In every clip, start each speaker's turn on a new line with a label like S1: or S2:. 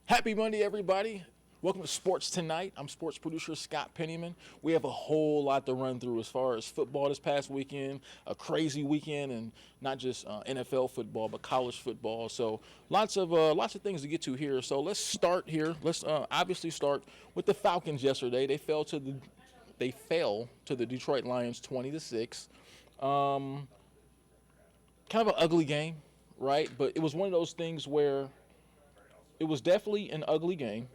S1: Happy Monday, everybody. Welcome to Sports Tonight. I'm sports producer Scott Pennyman. We have a whole lot to run through as far as football this past weekend, a crazy weekend, and not just NFL football, but college football. So lots of things to get to here. So let's start here. Let's obviously start with the Falcons yesterday. They fell to the Detroit Lions 20-6. Kind of an ugly game, right? But it was one of those things where it was definitely an ugly game,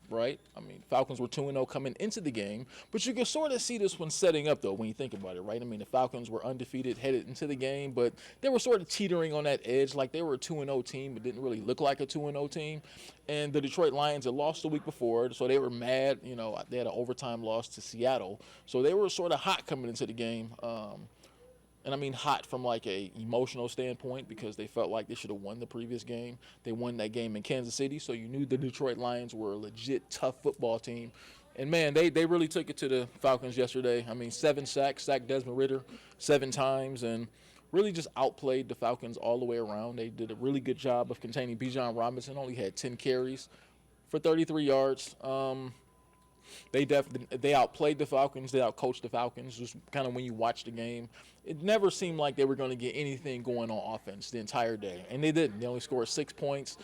S1: right? I mean, Falcons were 2-0 coming into the game, but you can sort of see this one setting up, though, when you think about it, right? I mean, the Falcons were undefeated headed into the game, but they were sort of teetering on that edge, like they were a 2-0 team, but didn't really look like a 2-0 team. And the Detroit Lions had lost the week before, so they were mad. You know, they had an overtime loss to Seattle, so they were sort of hot coming into the game. And I mean hot from like a emotional standpoint because they felt like they should have won the previous game. They won that game in Kansas City, so you knew the Detroit Lions were a legit tough football team. And man, they really took it to the Falcons yesterday. I mean, 7 sacks, sacked Desmond Ritter 7 times, and really just outplayed the Falcons all the way around. They did a really good job of containing Bijan Robinson. Only had 10 carries for 33 yards. They outplayed the Falcons. They outcoached the Falcons. Just kind of when you watch the game, it never seemed like they were going to get anything going on offense the entire day, and they didn't. They only scored 6 points.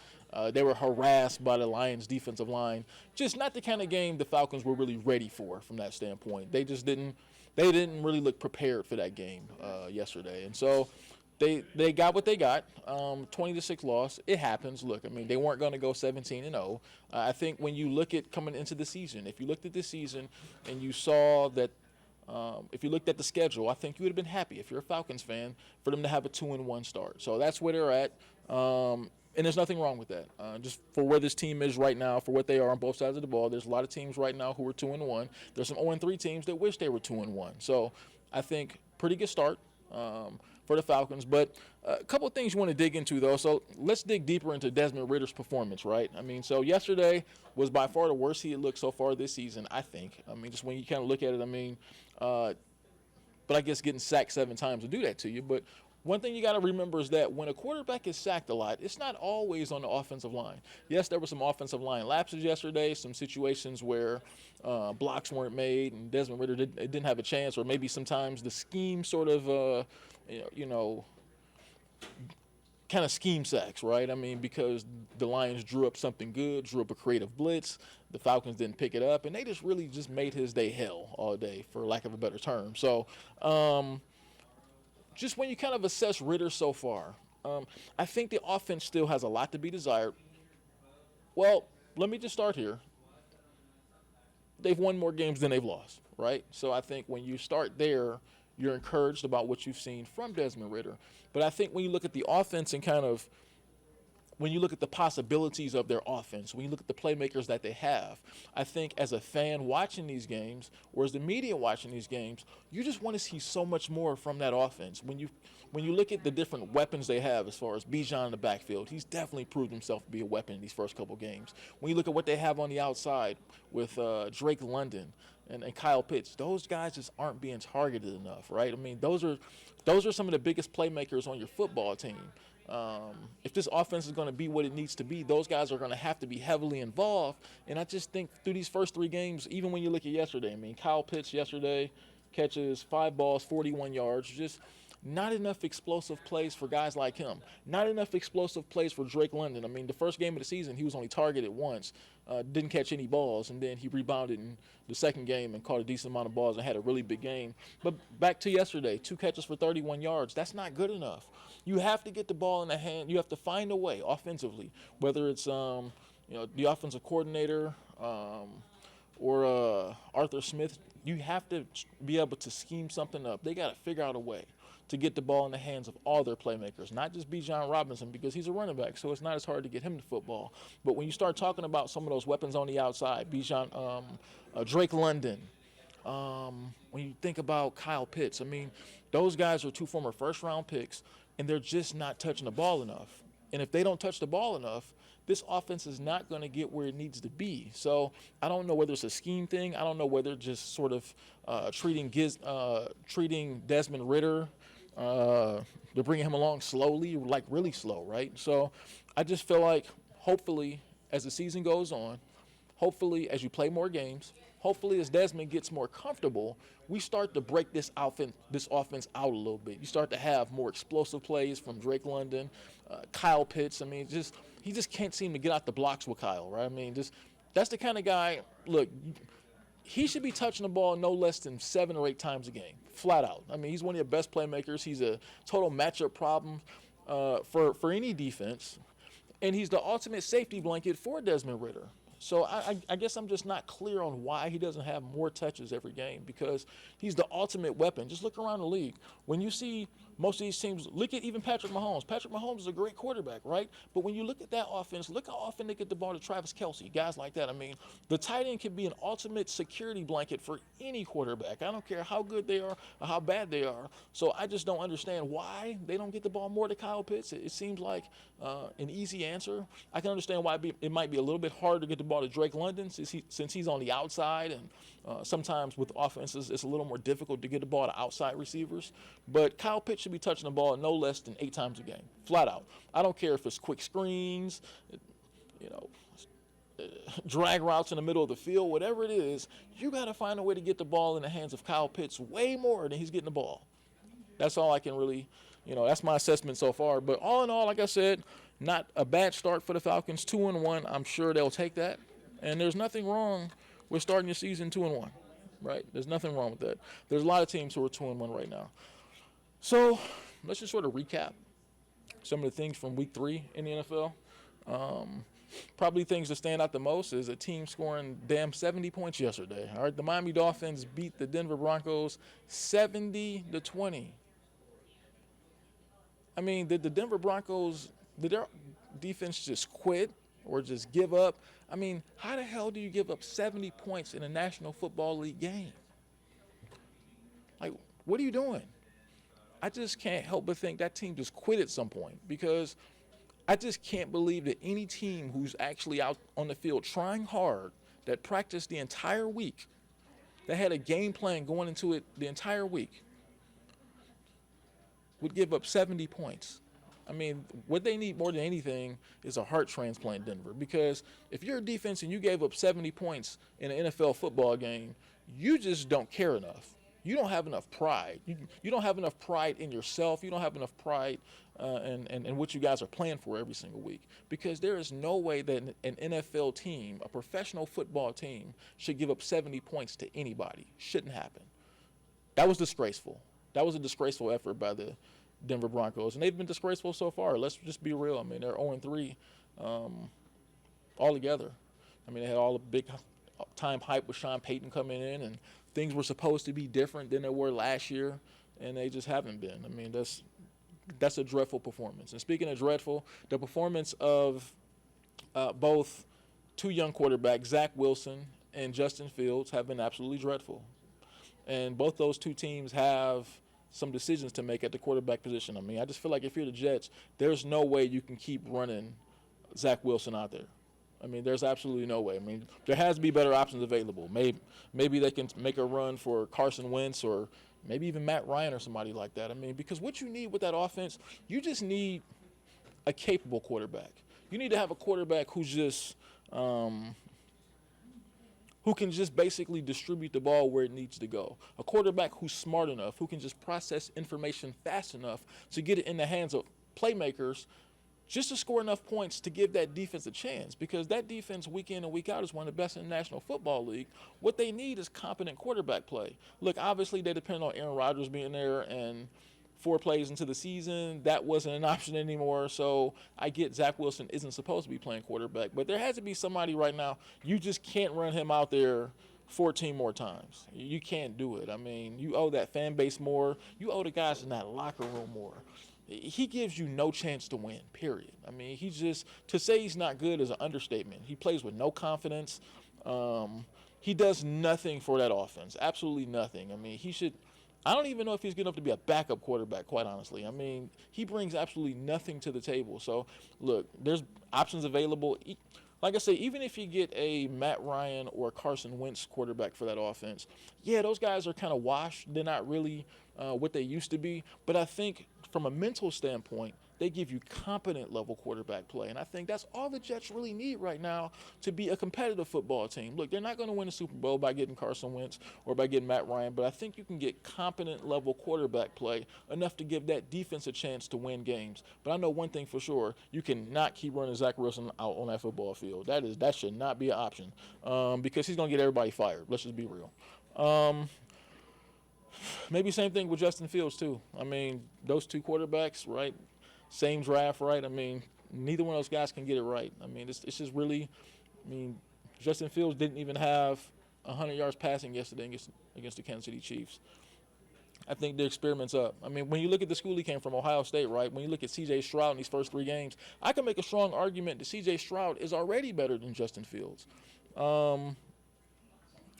S1: They were harassed by the Lions' defensive line. Just not the kind of game the Falcons were really ready for from that standpoint. They just didn't. They didn't really look prepared for that game yesterday, and so they got what they got. 20-6 loss. It happens. Look, I mean, they weren't going to go 17-0. I think when you look at coming into the season, if you looked at this season and you saw that, if you looked at the schedule, I think you would have been happy if you're a Falcons fan for them to have a 2-1 start. So that's where they're at. And there's nothing wrong with that. Just for where this team is right now, for what they are on both sides of the ball, there's a lot of teams right now who are 2-1. There's some 0-3 teams that wish they were 2-1. So I think pretty good start. For the Falcons. But a couple of things you want to dig into, though. So let's dig deeper into Desmond Ritter's performance, right? I mean, so yesterday was by far the worst he had looked so far this season, I think. I mean, just when you kind of look at it, I mean, but I guess getting sacked 7 times will do that to you. But one thing you got to remember is that when a quarterback is sacked a lot, it's not always on the offensive line. Yes, there were some offensive line lapses yesterday, some situations where blocks weren't made and Desmond Ritter didn't have a chance, or maybe sometimes the scheme sort of, you know, kind of scheme sacks, right? I mean, because the Lions drew up something good, drew up a creative blitz. The Falcons didn't pick it up, and they just really just made his day hell all day, for lack of a better term. So, just when you kind of assess Ritter so far, I think the offense still has a lot to be desired. Well, let me just start here. They've won more games than they've lost, right? So I think when you start there, you're encouraged about what you've seen from Desmond Ritter. But I think when you look at the offense and kind of when you look at the possibilities of their offense, when you look at the playmakers that they have, I think as a fan watching these games, or as the media watching these games, you just want to see so much more from that offense. When you look at the different weapons they have as far as Bijan in the backfield, he's definitely proved himself to be a weapon in these first couple games. When you look at what they have on the outside with Drake London and Kyle Pitts, those guys just aren't being targeted enough, right? I mean, those are some of the biggest playmakers on your football team. If this offense is going to be what it needs to be, those guys are going to have to be heavily involved. And I just think through these first 3 games, even when you look at yesterday, I mean, Kyle Pitts yesterday catches 5 balls, 41 yards, just not enough explosive plays for guys like him. Not enough explosive plays for Drake London. I mean, the first game of the season, he was only targeted once, didn't catch any balls, and then he rebounded in the second game and caught a decent amount of balls and had a really big game. But back to yesterday, 2 catches for 31 yards. That's not good enough. You have to get the ball in the hand. You have to find a way offensively, whether it's the offensive coordinator or Arthur Smith. You have to be able to scheme something up. They got to figure out a way to get the ball in the hands of all their playmakers, not just Bijan Robinson, because he's a running back, so it's not as hard to get him the football. But when you start talking about some of those weapons on the outside, Drake London, when you think about Kyle Pitts, I mean, those guys are 2 former first-round picks, and they're just not touching the ball enough. And if they don't touch the ball enough, this offense is not going to get where it needs to be. So I don't know whether it's a scheme thing. I don't know whether just sort of treating Desmond Ritter, they're bringing him along slowly, like really slow, right? So I just feel like hopefully as the season goes on, hopefully as you play more games, hopefully as Desmond gets more comfortable, we start to break this offense out a little bit. You start to have more explosive plays from Drake London, Kyle Pitts. I mean, he just can't seem to get out the blocks with Kyle, right? I mean, that's the kind of guy. Look, he should be touching the ball no less than 7 or 8 times a game, flat out. I mean, he's one of your best playmakers. He's a total matchup problem for any defense, and he's the ultimate safety blanket for Desmond Ridder. So I guess I'm just not clear on why he doesn't have more touches every game, because he's the ultimate weapon. Just look around the league. When you see most of these teams, look at even Patrick Mahomes. Patrick Mahomes is a great quarterback, right? But when you look at that offense, look how often they get the ball to Travis Kelce, guys like that. I mean, the tight end can be an ultimate security blanket for any quarterback. I don't care how good they are or how bad they are. So I just don't understand why they don't get the ball more to Kyle Pitts. It seems like an easy answer. I can understand why it might be a little bit harder to get the ball to Drake London since he's on the outside, and sometimes with offenses it's a little more difficult to get the ball to outside receivers. But Kyle Pitts should be touching the ball no less than 8 times a game, flat out. I don't care if it's quick screens, drag routes in the middle of the field, whatever it is, you got to find a way to get the ball in the hands of Kyle Pitts way more than he's getting the ball. That's all I can really, that's my assessment so far. But all in all, like I said, not a bad start for the Falcons, 2-1. I'm sure they'll take that. And there's nothing wrong with starting your season 2-1, right? There's nothing wrong with that. There's a lot of teams who are 2-1 right now. So let's just sort of recap some of the things from week 3 in the NFL. Probably things that stand out the most is a team scoring 70 points yesterday. All right, the Miami Dolphins beat the Denver Broncos 70-20. I mean, did the Denver Broncos, did their defense just quit or just give up? I mean, how the hell do you give up 70 points in a National Football League game? Like, what are you doing? I just can't help but think that team just quit at some point, because I just can't believe that any team who's actually out on the field trying hard, that practiced the entire week, that had a game plan going into it the entire week, would give up 70 points. I mean, what they need more than anything is a heart transplant, Denver, because if you're a defense and you gave up 70 points in an NFL football game, you just don't care enough. You don't have enough pride. You don't have enough pride in yourself. You don't have enough pride in what you guys are playing for every single week, because there is no way that an NFL team, a professional football team, should give up 70 points to anybody. Shouldn't happen. That was disgraceful. That was a disgraceful effort by the Denver Broncos, and they've been disgraceful so far. Let's just be real. I mean, they're 0-3 altogether. I mean, they had all the big-time hype with Sean Payton coming in, and things were supposed to be different than they were last year, and they just haven't been. I mean, that's a dreadful performance. And speaking of dreadful, the performance of both 2 young quarterbacks, Zach Wilson and Justin Fields, have been absolutely dreadful. And both those 2 teams have some decisions to make at the quarterback position. I mean, I just feel like if you're the Jets, there's no way you can keep running Zach Wilson out there. I mean, there's absolutely no way. I mean, there has to be better options available. Maybe they can make a run for Carson Wentz, or maybe even Matt Ryan or somebody like that. I mean, because what you need with that offense, you just need a capable quarterback. You need to have a quarterback who's just who can just basically distribute the ball where it needs to go. A quarterback who's smart enough, who can just process information fast enough to get it in the hands of playmakers just to score enough points to give that defense a chance, because that defense week in and week out is one of the best in the National Football League. What they need is competent quarterback play. Look, obviously they depend on Aaron Rodgers being there, and 4 plays into the season, that wasn't an option anymore. So I get Zach Wilson isn't supposed to be playing quarterback, but there has to be somebody right now. You just can't run him out there 14 more times. You can't do it. I mean, you owe that fan base more. You owe the guys in that locker room more. He gives you no chance to win, period. I mean, to say he's not good is an understatement. He plays with no confidence. He does nothing for that offense, absolutely nothing. I mean, I don't even know if he's good enough to be a backup quarterback, quite honestly. I mean, he brings absolutely nothing to the table. So, look, there's options available. Like I say, even if you get a Matt Ryan or Carson Wentz quarterback for that offense, yeah, those guys are kind of washed. They're not really what they used to be. But I think from a mental standpoint, They give you competent level quarterback play. And I think that's all the Jets really need right now to be a competitive football team. Look, they're not going to win the Super Bowl by getting Carson Wentz or by getting Matt Ryan, but I think you can get competent level quarterback play enough to give that defense a chance to win games. But I know one thing for sure, you cannot keep running Zach Wilson out on that football field. That should not be an option because he's going to get everybody fired. Let's just be real. Maybe same thing with Justin Fields too. I mean, those two quarterbacks, right? Same draft, right? I mean, neither one of those guys can get it right. I mean, it's just really, Justin Fields didn't even have 100 yards passing yesterday against the Kansas City Chiefs. I think the experiment's up. I mean, when you look at the school he came from, Ohio State, right? When you look at C.J. Stroud in these first 3 games, I can make a strong argument that C.J. Stroud is already better than Justin Fields. And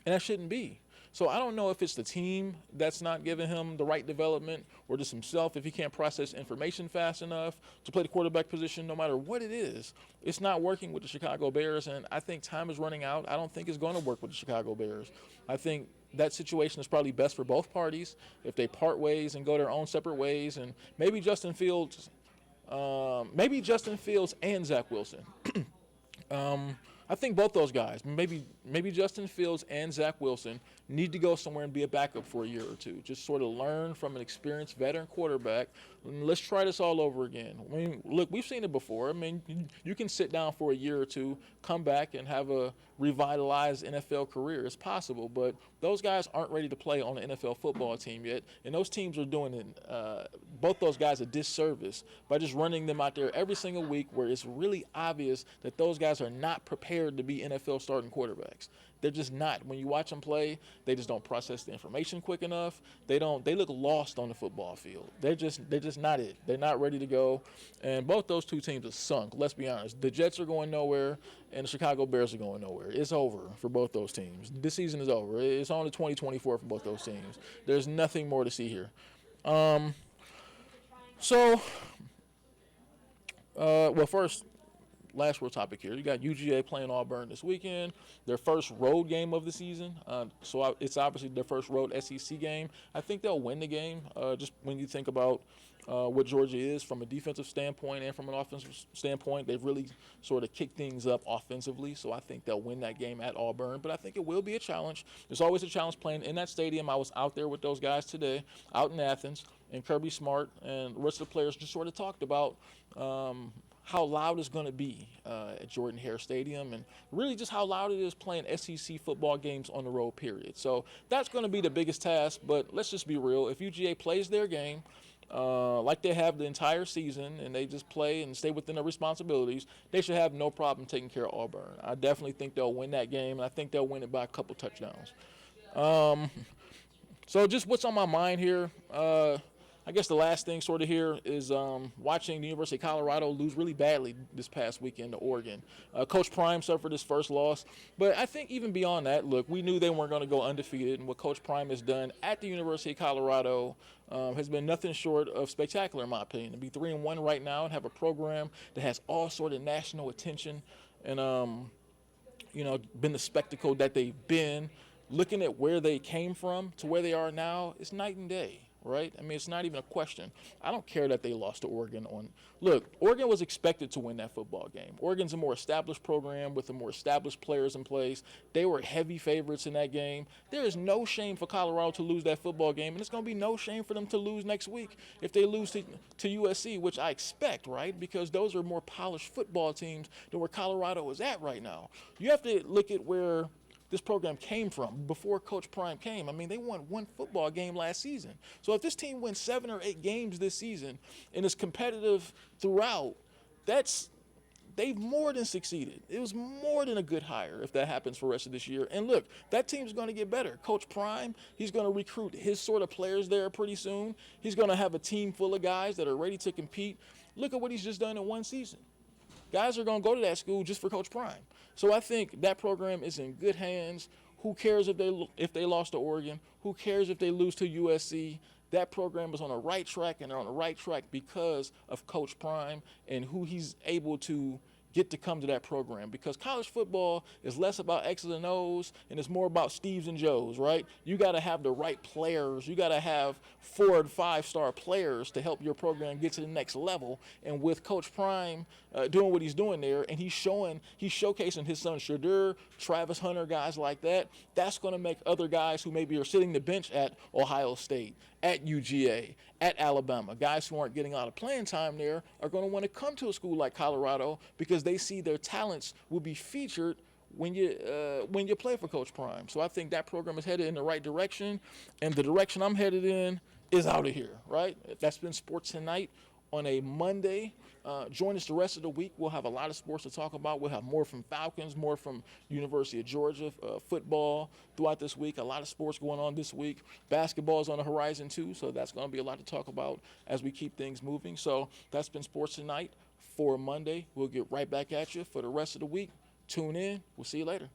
S1: that shouldn't be. So I don't know if it's the team that's not giving him the right development or just himself, if he can't process information fast enough to play the quarterback position. No matter what it is, it's not working with the Chicago Bears, and I think time is running out. I don't think it's going to work with the Chicago Bears. I think that situation is probably best for both parties if they part ways and go their own separate ways, and maybe Justin Fields and Zach Wilson. I think both those guys, maybe Justin Fields and Zach Wilson, need to go somewhere and be a backup for a year or two. Just sort of learn from an experienced veteran quarterback. Let's try this all over again. I mean, look, we've seen it before. I mean, you can sit down for a year or two, come back and have a revitalized NFL career. It's possible, but those guys aren't ready to play on the NFL football team yet, and those teams are doing both those guys a disservice by just running them out there every single week where it's really obvious that those guys are not prepared to be NFL starting quarterbacks. They're just not. When you watch them play, they just don't process the information quick enough. They look lost on the football field. They're just not it. They're not ready to go. And both those two teams are sunk. Let's be honest. The Jets are going nowhere, and the Chicago Bears are going nowhere. It's over for both those teams. This season is over. It's on to 2024 for both those teams. There's nothing more to see here. First, last real topic here. You got UGA playing Auburn this weekend, their first road game of the season. So it's obviously their first road SEC game. I think they'll win the game. Just when you think about what Georgia is from a defensive standpoint and from an offensive standpoint, they've really sort of kicked things up offensively. So I think they'll win that game at Auburn. But I think it will be a challenge. There's always a challenge playing in that stadium. I was out there with those guys today, out in Athens, and Kirby Smart and the rest of the players just sort of talked about how loud it's going to be at Jordan-Hare Stadium, and really just how loud it is playing SEC football games on the road, period. So that's going to be the biggest task, but let's just be real. If UGA plays their game like they have the entire season and they just play and stay within their responsibilities, they should have no problem taking care of Auburn. I definitely think they'll win that game, and I think they'll win it by a couple touchdowns. So just what's on my mind here, I guess the last thing sort of here is watching the University of Colorado lose really badly this past weekend to Oregon. Coach Prime suffered his first loss, but I think even beyond that, look, we knew they weren't going to go undefeated, and what Coach Prime has done at the University of Colorado has been nothing short of spectacular, in my opinion. To be 3-1 right now and have a program that has all sort of national attention and, been the spectacle that they've been, looking at where they came from to where they are now, it's night and day. Right? I mean, it's not even a question. I don't care that they lost to Oregon. Look, Oregon was expected to win that football game. Oregon's a more established program with the more established players in place. They were heavy favorites in that game. There is no shame for Colorado to lose that football game, and it's going to be no shame for them to lose next week if they lose to USC, which I expect, right? Because those are more polished football teams than where Colorado is at right now. You have to look at where this program came from before Coach Prime came. I mean, they won one football game last season. So if this team wins 7 or 8 games this season and is competitive throughout, they've more than succeeded. It was more than a good hire if that happens for the rest of this year. And look, that team's going to get better. Coach Prime, he's going to recruit his sort of players there pretty soon. He's going to have a team full of guys that are ready to compete. Look at what he's just done in one season. Guys are going to go to that school just for Coach Prime. So I think that program is in good hands. Who cares if they lost to Oregon? Who cares if they lose to USC? That program is on the right track, and they're on the right track because of Coach Prime and who he's able to get to come to that program, because college football is less about X's and O's and it's more about Steve's and Joe's, right? You got to have the right players. You got to have 4 and 5-star players to help your program get to the next level. And with Coach Prime doing what he's doing there, and he's showcasing his son Shadur, Travis Hunter, guys like that, that's going to make other guys who maybe are sitting the bench at Ohio State, at UGA, at Alabama, guys who aren't getting a lot of playing time there, are going to want to come to a school like Colorado because they see their talents will be featured when you play for Coach Prime. So I think that program is headed in the right direction, and the direction I'm headed in is out of here, right? That's been Sports Tonight on a Monday. Join us the rest of the week. We'll have a lot of sports to talk about. We'll have more from Falcons, more from University of Georgia, football throughout this week. A lot of sports going on this week. Basketball is on the horizon too, so that's going to be a lot to talk about as we keep things moving. So that's been Sports Tonight for Monday. We'll get right back at you for the rest of the week. Tune in. We'll see you later.